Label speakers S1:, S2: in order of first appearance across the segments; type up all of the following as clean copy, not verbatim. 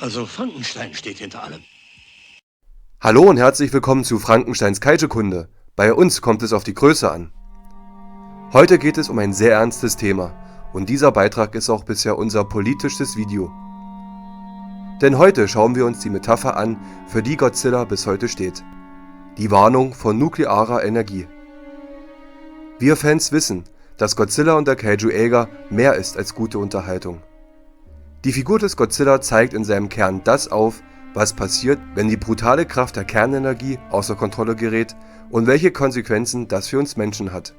S1: Also Frankenstein steht hinter allem.
S2: Hallo und herzlich willkommen zu Frankensteins Kaiju-Kunde. Bei uns kommt es auf die Größe an. Heute geht es um ein sehr ernstes Thema und dieser Beitrag ist auch bisher unser politischstes Video. Denn heute schauen wir uns die Metapher an, für die Godzilla bis heute steht. Die Warnung vor nuklearer Energie. Wir Fans wissen, dass Godzilla und der Kaiju-Jäger mehr ist als gute Unterhaltung. Die Figur des Godzilla zeigt in seinem Kern das auf, was passiert, wenn die brutale Kraft der Kernenergie außer Kontrolle gerät und welche Konsequenzen das für uns Menschen hat.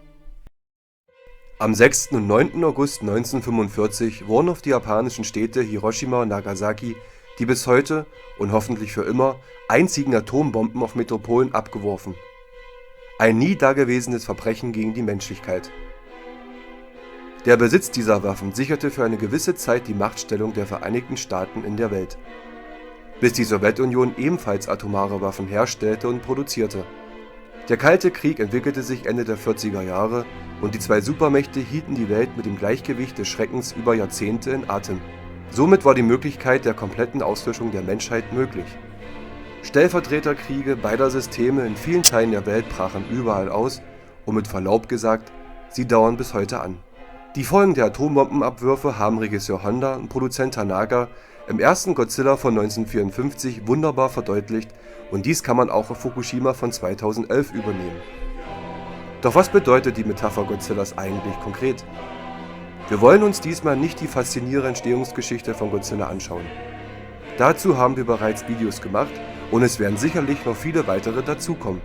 S2: Am 6. und 9. August 1945 wurden auf die japanischen Städte Hiroshima und Nagasaki die bis heute und hoffentlich für immer einzigen Atombomben auf Metropolen abgeworfen. Ein nie dagewesenes Verbrechen gegen die Menschlichkeit. Der Besitz dieser Waffen sicherte für eine gewisse Zeit die Machtstellung der Vereinigten Staaten in der Welt, bis die Sowjetunion ebenfalls atomare Waffen herstellte und produzierte. Der Kalte Krieg entwickelte sich Ende der 40er Jahre und die zwei Supermächte hielten die Welt mit dem Gleichgewicht des Schreckens über Jahrzehnte in Atem. Somit war die Möglichkeit der kompletten Auslöschung der Menschheit möglich. Stellvertreterkriege beider Systeme in vielen Teilen der Welt brachen überall aus und mit Verlaub gesagt, sie dauern bis heute an. Die Folgen der Atombombenabwürfe haben Regisseur Honda und Produzent Tanaka im ersten Godzilla von 1954 wunderbar verdeutlicht und dies kann man auch auf Fukushima von 2011 übernehmen. Doch was bedeutet die Metapher Godzillas eigentlich konkret? Wir wollen uns diesmal nicht die faszinierende Entstehungsgeschichte von Godzilla anschauen. Dazu haben wir bereits Videos gemacht und es werden sicherlich noch viele weitere dazukommen.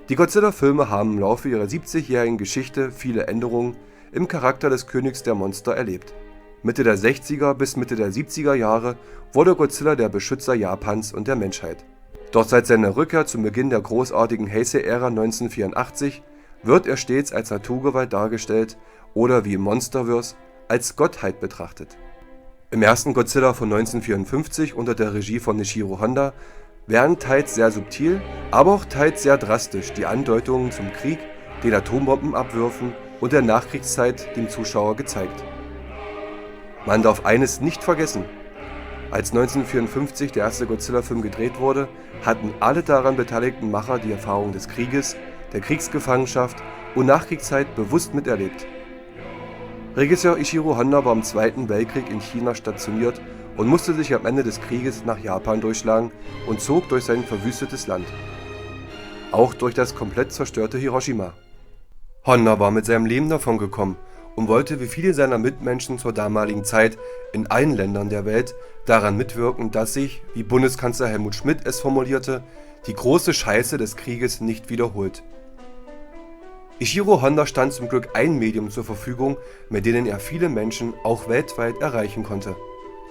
S2: Die Godzilla-Filme haben im Laufe ihrer 70-jährigen Geschichte viele Änderungen im Charakter des Königs der Monster erlebt. Mitte der 60er bis Mitte der 70er Jahre wurde Godzilla der Beschützer Japans und der Menschheit. Doch seit seiner Rückkehr zum Beginn der großartigen Heisei-Ära 1984 wird er stets als Naturgewalt dargestellt oder wie im Monsterverse als Gottheit betrachtet. Im ersten Godzilla von 1954 unter der Regie von Ishiro Honda werden teils sehr subtil, aber auch teils sehr drastisch die Andeutungen zum Krieg, den Atombombenabwürfen und der Nachkriegszeit dem Zuschauer gezeigt. Man darf eines nicht vergessen: Als 1954 der erste Godzilla-Film gedreht wurde, hatten alle daran beteiligten Macher die Erfahrung des Krieges, der Kriegsgefangenschaft und Nachkriegszeit bewusst miterlebt. Regisseur Ishiro Honda war im Zweiten Weltkrieg in China stationiert und musste sich am Ende des Krieges nach Japan durchschlagen und zog durch sein verwüstetes Land. Auch durch das komplett zerstörte Hiroshima. Honda war mit seinem Leben davongekommen und wollte wie viele seiner Mitmenschen zur damaligen Zeit in allen Ländern der Welt daran mitwirken, dass sich, wie Bundeskanzler Helmut Schmidt es formulierte, die große Scheiße des Krieges nicht wiederholt. Ishiro Honda stand zum Glück ein Medium zur Verfügung, mit denen er viele Menschen auch weltweit erreichen konnte: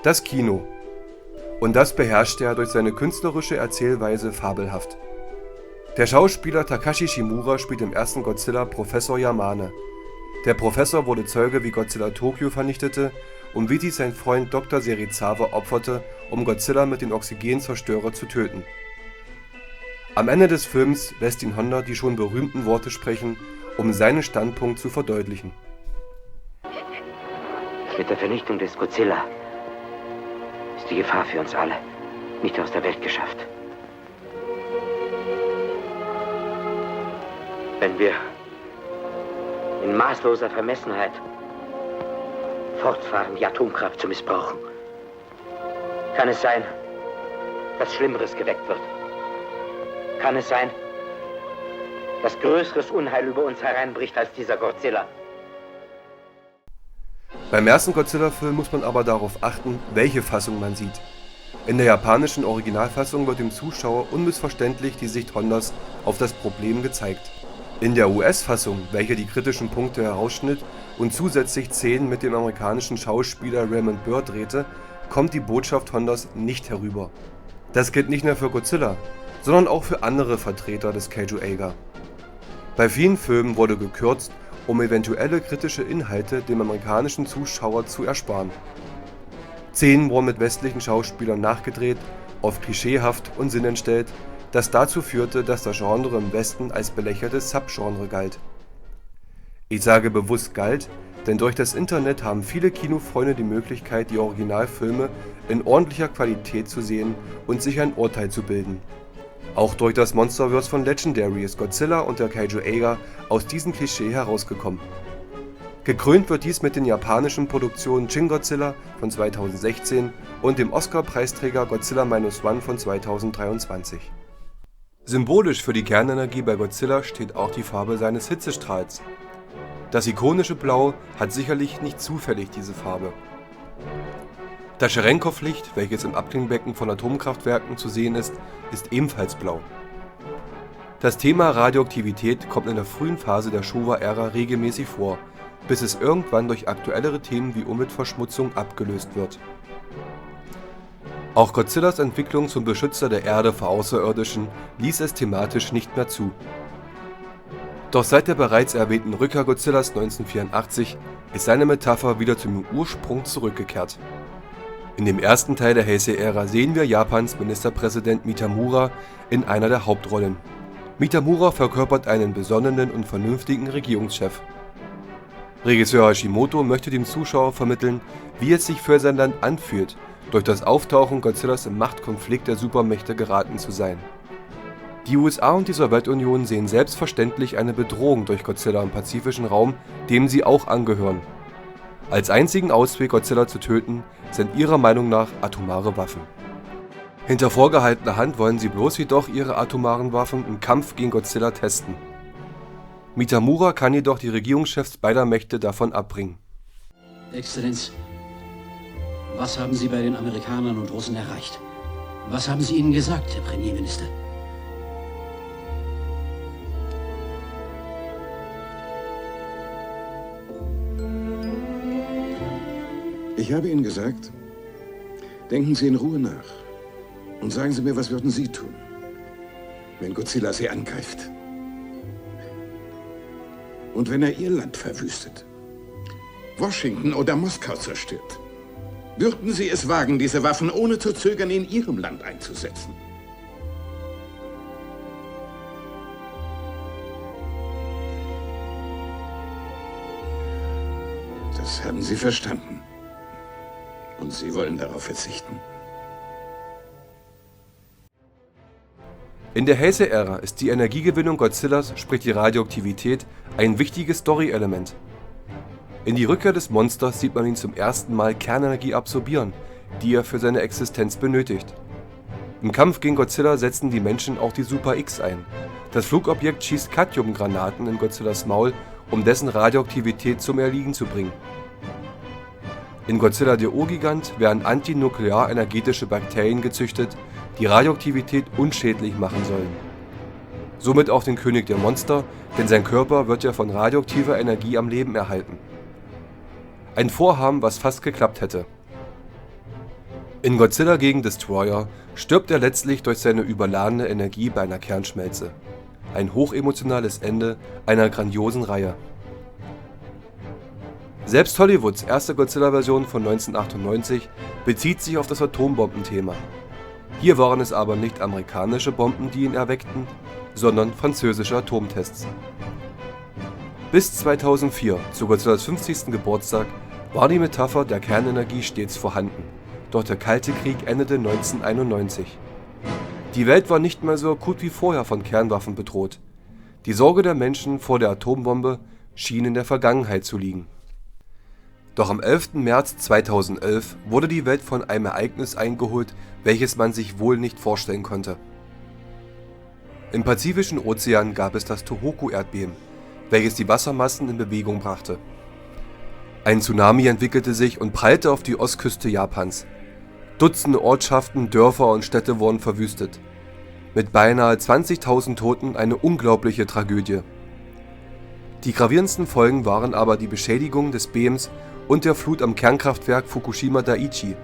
S2: das Kino. Und das beherrschte er durch seine künstlerische Erzählweise fabelhaft. Der Schauspieler Takashi Shimura spielt im ersten Godzilla Professor Yamane. Der Professor wurde Zeuge, wie Godzilla Tokio vernichtete und wie sich sein Freund Dr. Serizawa opferte, um Godzilla mit dem Oxygenzerstörer zu töten. Am Ende des Films lässt ihn Honda die schon berühmten Worte sprechen, um seinen Standpunkt zu verdeutlichen.
S3: Mit der Vernichtung des Godzilla ist die Gefahr für uns alle nicht aus der Welt geschafft. Wenn wir in maßloser Vermessenheit fortfahren, die Atomkraft zu missbrauchen, kann es sein, dass Schlimmeres geweckt wird. Kann es sein, dass größeres Unheil über uns hereinbricht als dieser Godzilla?
S2: Beim ersten Godzilla-Film muss man aber darauf achten, welche Fassung man sieht. In der japanischen Originalfassung wird dem Zuschauer unmissverständlich die Sicht Hondas auf das Problem gezeigt. In der US-Fassung, welche die kritischen Punkte herausschnitt und zusätzlich Szenen mit dem amerikanischen Schauspieler Raymond Burr drehte, kommt die Botschaft Hondas nicht herüber. Das gilt nicht nur für Godzilla, sondern auch für andere Vertreter des Kaiju-Eiga. Bei vielen Filmen wurde gekürzt, um eventuelle kritische Inhalte dem amerikanischen Zuschauer zu ersparen. Szenen wurden mit westlichen Schauspielern nachgedreht, oft klischeehaft und sinnentstellt, das dazu führte, dass das Genre im Westen als belächeltes Subgenre galt. Ich sage bewusst galt, denn durch das Internet haben viele Kinofreunde die Möglichkeit, die Originalfilme in ordentlicher Qualität zu sehen und sich ein Urteil zu bilden. Auch durch das Monsterverse von Legendary ist Godzilla und der Kaiju Eiga aus diesem Klischee herausgekommen. Gekrönt wird dies mit den japanischen Produktionen Shin Godzilla von 2016 und dem Oscar-Preisträger Godzilla Minus One von 2023. Symbolisch für die Kernenergie bei Godzilla steht auch die Farbe seines Hitzestrahls. Das ikonische Blau hat sicherlich nicht zufällig diese Farbe. Das Cherenkov-Licht, welches im Abklingbecken von Atomkraftwerken zu sehen ist ebenfalls blau. Das Thema Radioaktivität kommt in der frühen Phase der Showa-Ära regelmäßig vor, bis es irgendwann durch aktuellere Themen wie Umweltverschmutzung abgelöst wird. Auch Godzillas Entwicklung zum Beschützer der Erde vor Außerirdischen ließ es thematisch nicht mehr zu. Doch seit der bereits erwähnten Rückkehr Godzillas 1984 ist seine Metapher wieder zum Ursprung zurückgekehrt. In dem ersten Teil der Heisei-Ära sehen wir Japans Ministerpräsident Mitamura in einer der Hauptrollen. Mitamura verkörpert einen besonnenen und vernünftigen Regierungschef. Regisseur Hashimoto möchte dem Zuschauer vermitteln, wie es sich für sein Land anfühlt, durch das Auftauchen Godzillas im Machtkonflikt der Supermächte geraten zu sein. Die USA und die Sowjetunion sehen selbstverständlich eine Bedrohung durch Godzilla im pazifischen Raum, dem sie auch angehören. Als einzigen Ausweg, Godzilla zu töten, sind ihrer Meinung nach atomare Waffen. Hinter vorgehaltener Hand wollen sie bloß jedoch ihre atomaren Waffen im Kampf gegen Godzilla testen. Mitamura kann jedoch die Regierungschefs beider Mächte davon abbringen.
S4: Exzellenz, was haben Sie bei den Amerikanern und Russen erreicht? Was haben Sie ihnen gesagt, Herr Premierminister?
S5: Ich habe Ihnen gesagt, denken Sie in Ruhe nach und sagen Sie mir, was würden Sie tun, wenn Godzilla Sie angreift? Und wenn er Ihr Land verwüstet, Washington oder Moskau zerstört, würden Sie es wagen, diese Waffen ohne zu zögern in Ihrem Land einzusetzen? Das haben Sie verstanden. Und Sie wollen darauf verzichten.
S2: In der Heisei-Ära ist die Energiegewinnung Godzillas, sprich die Radioaktivität, ein wichtiges Story-Element. In die Rückkehr des Monsters sieht man ihn zum ersten Mal Kernenergie absorbieren, die er für seine Existenz benötigt. Im Kampf gegen Godzilla setzen die Menschen auch die Super X ein. Das Flugobjekt schießt Cadmium-Granaten in Godzillas Maul, um dessen Radioaktivität zum Erliegen zu bringen. In Godzilla der Urgigant werden antinuklear-energetische Bakterien gezüchtet, die Radioaktivität unschädlich machen sollen. Somit auch den König der Monster, denn sein Körper wird ja von radioaktiver Energie am Leben erhalten. Ein Vorhaben, was fast geklappt hätte. In Godzilla gegen Destroyer stirbt er letztlich durch seine überladene Energie bei einer Kernschmelze. Ein hochemotionales Ende einer grandiosen Reihe. Selbst Hollywoods erste Godzilla-Version von 1998 bezieht sich auf das Atombombenthema. Hier waren es aber nicht amerikanische Bomben, die ihn erweckten, sondern französische Atomtests. Bis 2004, zu Godzillas 50. Geburtstag, war die Metapher der Kernenergie stets vorhanden, doch der Kalte Krieg endete 1991. Die Welt war nicht mehr so akut wie vorher von Kernwaffen bedroht. Die Sorge der Menschen vor der Atombombe schien in der Vergangenheit zu liegen. Doch am 11. März 2011 wurde die Welt von einem Ereignis eingeholt, welches man sich wohl nicht vorstellen konnte. Im Pazifischen Ozean gab es das Tohoku-Erdbeben, welches die Wassermassen in Bewegung brachte. Ein Tsunami entwickelte sich und prallte auf die Ostküste Japans. Dutzende Ortschaften, Dörfer und Städte wurden verwüstet. Mit beinahe 20.000 Toten eine unglaubliche Tragödie. Die gravierendsten Folgen waren aber die Beschädigung des Bebens und der Flut am Kernkraftwerk Fukushima Daiichi.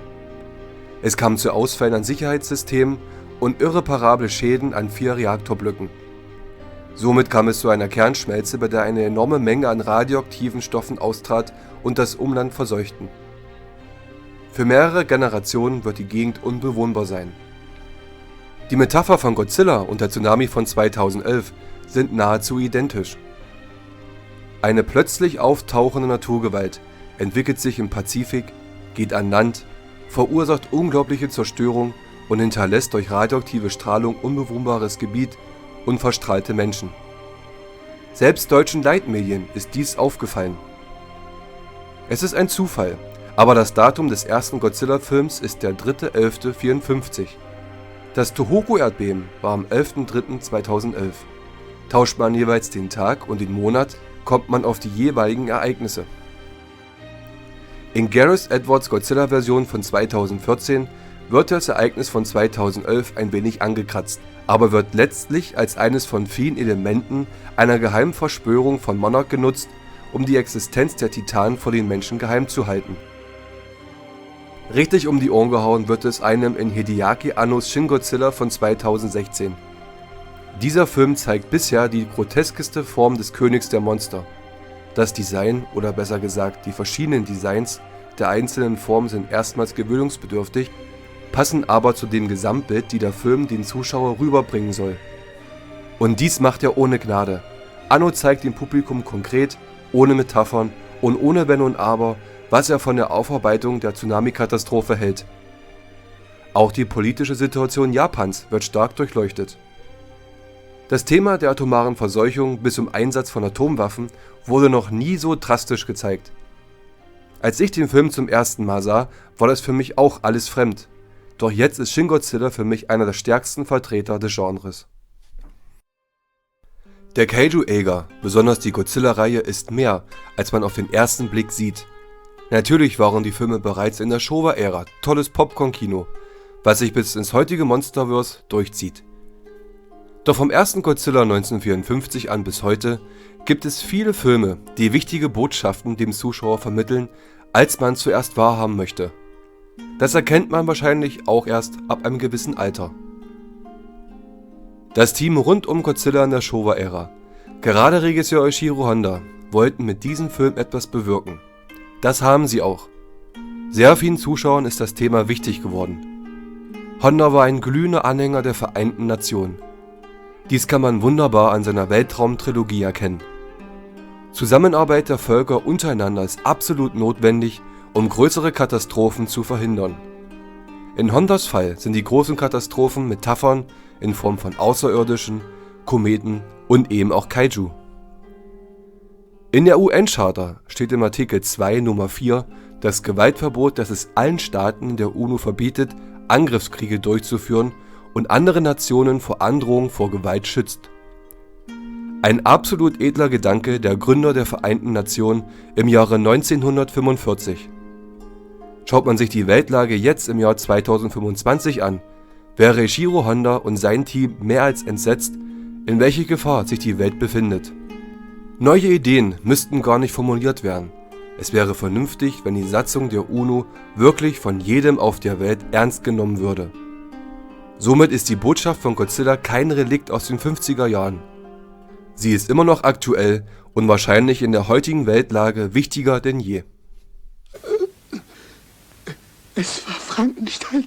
S2: Es kam zu Ausfällen an Sicherheitssystemen und irreparable Schäden an 4 Reaktorblöcken. Somit kam es zu einer Kernschmelze, bei der eine enorme Menge an radioaktiven Stoffen austrat und das Umland verseuchten. Für mehrere Generationen wird die Gegend unbewohnbar sein. Die Metapher von Godzilla und der Tsunami von 2011 sind nahezu identisch. Eine plötzlich auftauchende Naturgewalt entwickelt sich im Pazifik, geht an Land, verursacht unglaubliche Zerstörung und hinterlässt durch radioaktive Strahlung unbewohnbares Gebiet und verstrahlte Menschen. Selbst deutschen Leitmedien ist dies aufgefallen. Es ist ein Zufall, aber das Datum des ersten Godzilla-Films ist der 3.11.54. Das Tohoku-Erdbeben war am 11.03.2011. Tauscht man jeweils den Tag und den Monat, kommt man auf die jeweiligen Ereignisse. In Gareth Edwards Godzilla-Version von 2014 wird das Ereignis von 2011 ein wenig angekratzt, aber wird letztlich als eines von vielen Elementen einer geheimen Verschwörung von Monarch genutzt, um die Existenz der Titanen vor den Menschen geheim zu halten. Richtig um die Ohren gehauen wird es einem in Hideaki Annos Shin Godzilla von 2016. Dieser Film zeigt bisher die groteskeste Form des Königs der Monster. Das Design, oder besser gesagt die verschiedenen Designs der einzelnen Formen sind erstmals gewöhnungsbedürftig, passen aber zu dem Gesamtbild, die der Film den Zuschauer rüberbringen soll. Und dies macht er ohne Gnade. Anno zeigt dem Publikum konkret, ohne Metaphern und ohne Wenn und Aber, was er von der Aufarbeitung der Tsunami-Katastrophe hält. Auch die politische Situation Japans wird stark durchleuchtet. Das Thema der atomaren Verseuchung bis zum Einsatz von Atomwaffen wurde noch nie so drastisch gezeigt. Als ich den Film zum ersten Mal sah, war das für mich auch alles fremd. Doch jetzt ist Shin Godzilla für mich einer der stärksten Vertreter des Genres. Der Kaiju-Äger, besonders die Godzilla-Reihe, ist mehr, als man auf den ersten Blick sieht. Natürlich waren die Filme bereits in der Showa-Ära tolles Popcorn-Kino, was sich bis ins heutige Monsterverse durchzieht. Doch vom ersten Godzilla 1954 an bis heute gibt es viele Filme, die wichtige Botschaften dem Zuschauer vermitteln, als man zuerst wahrhaben möchte. Das erkennt man wahrscheinlich auch erst ab einem gewissen Alter. Das Team rund um Godzilla in der Showa-Ära, gerade Regisseur Eiichiro Honda, wollten mit diesem Film etwas bewirken. Das haben sie auch. Sehr vielen Zuschauern ist das Thema wichtig geworden. Honda war ein glühender Anhänger der Vereinten Nationen. Dies kann man wunderbar an seiner Weltraum-Trilogie erkennen. Zusammenarbeit der Völker untereinander ist absolut notwendig, um größere Katastrophen zu verhindern. In Hondas Fall sind die großen Katastrophen Metaphern in Form von Außerirdischen, Kometen und eben auch Kaiju. In der UN-Charta steht im Artikel 2 Nummer 4 das Gewaltverbot, das es allen Staaten der UNO verbietet, Angriffskriege durchzuführen und andere Nationen vor Androhung vor Gewalt schützt. Ein absolut edler Gedanke der Gründer der Vereinten Nationen im Jahre 1945. Schaut man sich die Weltlage jetzt im Jahr 2025 an, wäre Eiichiro Honda und sein Team mehr als entsetzt, in welche Gefahr sich die Welt befindet. Neue Ideen müssten gar nicht formuliert werden. Es wäre vernünftig, wenn die Satzung der UNO wirklich von jedem auf der Welt ernst genommen würde. Somit ist die Botschaft von Godzilla kein Relikt aus den 50er Jahren. Sie ist immer noch aktuell und wahrscheinlich in der heutigen Weltlage wichtiger denn je.
S5: Es war Frankenstein.